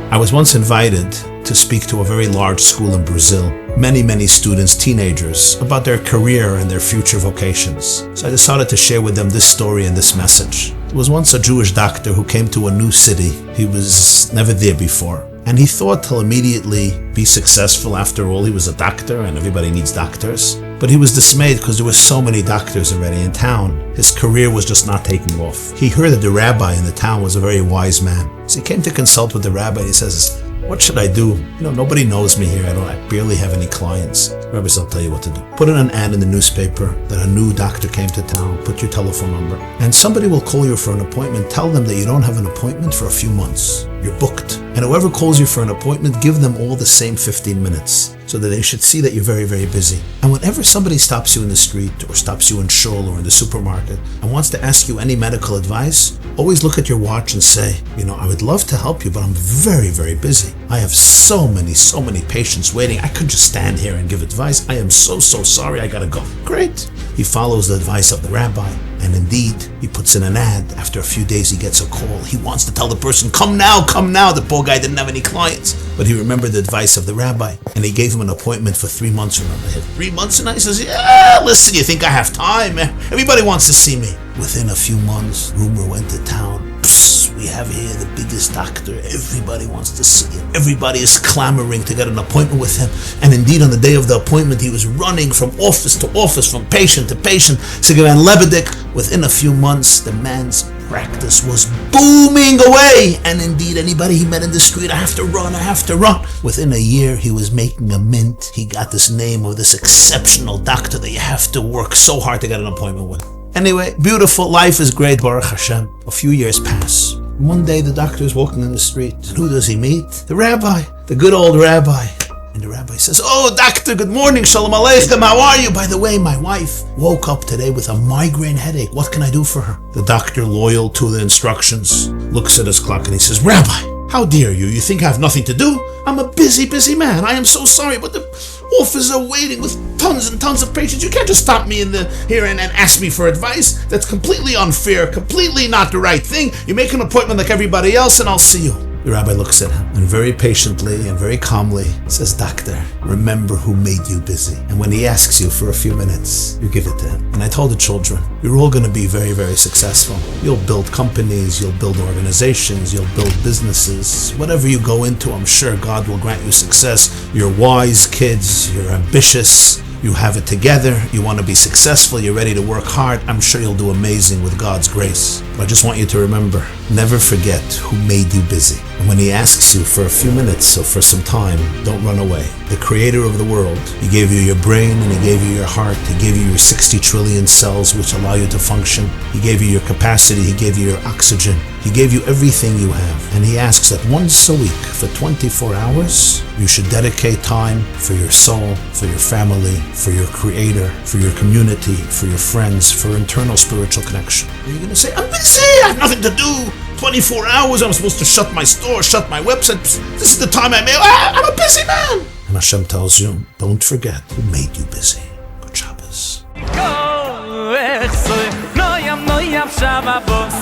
I was once invited to speak to a very large school in Brazil. Many students, teenagers, about their career and their future vocations. So I decided to share with them this story and this message. There was once a Jewish doctor who came to a new city. He was never there before. And he thought he'll immediately be successful. After all, he was a doctor and everybody needs doctors. But he was dismayed because there were so many doctors already in town. His career was just not taking off. He heard that the rabbi in the town was a very wise man. So he came to consult with the rabbi and he says, "What should I do? Nobody knows me here. I barely have any clients." The rabbi said, "I'll tell you what to do. Put in an ad in the newspaper that a new doctor came to town. Put your telephone number. And somebody will call you for an appointment. Tell them that you don't have an appointment for a few months. You're booked. And whoever calls you for an appointment, give them all the same 15 minutes so that they should see that you're very busy. And whenever somebody stops you in the street or stops you in shul or in the supermarket and wants to ask you any medical advice, always look at your watch and say, I would love to help you, but I'm very busy. I have so many patients waiting. I could just stand here and give advice. I am so sorry. I gotta go." Great. He follows the advice of the rabbi. And indeed, he puts in an ad. After a few days, he gets a call. He wants to tell the person, come now. The poor guy didn't have any clients. But he remembered the advice of the rabbi. And he gave him an appointment for 3 months. Remember, he had 3 months. And he says, "Yeah, listen, you think I have time? Everybody wants to see me." Within a few months, rumor went to town. "We have here the biggest doctor. Everybody wants to see him. Everybody is clamoring to get an appointment with him." And indeed, on the day of the appointment, he was running from office to office, from patient to patient. Sigavan Lebedik. Within a few months, the man's practice was booming away. And indeed, anybody he met in the street, I have to run. Within a year, he was making a mint. He got this name of this exceptional doctor that you have to work so hard to get an appointment with. Anyway, beautiful. Life is great, Baruch Hashem. A few years pass. One day, the doctor is walking in the street. And who does he meet? The rabbi, the good old rabbi. And the rabbi says, "Oh, doctor, good morning. Shalom Aleichem. How are you? By the way, my wife woke up today with a migraine headache. What can I do for her?" The doctor, loyal to the instructions, looks at his clock and he says, "Rabbi, how dare you? You think I have nothing to do? I'm a busy man. I am so sorry, but the offices are waiting with tons and tons of patients. You can't just stop me here and ask me for advice. That's completely unfair, completely not the right thing. You make an appointment like everybody else and I'll see you." The rabbi looks at him and very patiently and very calmly says, "Doctor, remember who made you busy. And when he asks you for a few minutes, you give it to him." And I told the children, you're all going to be very successful. You'll build companies, you'll build organizations, you'll build businesses. Whatever you go into, I'm sure God will grant you success. You're wise kids, you're ambitious. You have it together, you want to be successful, you're ready to work hard. I'm sure you'll do amazing with God's grace. But I just want you to remember, never forget who made you busy. And when he asks you for a few minutes or for some time, don't run away. The creator of the world, he gave you your brain and he gave you your heart. He gave you your 60 trillion cells which allow you to function. He gave you your capacity, he gave you your oxygen. He gave you everything you have. And he asks that once a week for 24 hours, you should dedicate time for your soul, for your family, for your creator, for your community, for your friends, for internal spiritual connection. Are you going to say, "I'm busy, I have nothing to do. 24 hours, I'm supposed to shut my store, shut my website. This is the time I'm a busy man." And Hashem tells you, don't forget who made you busy. Good Shabbos. Noam HaShabbos.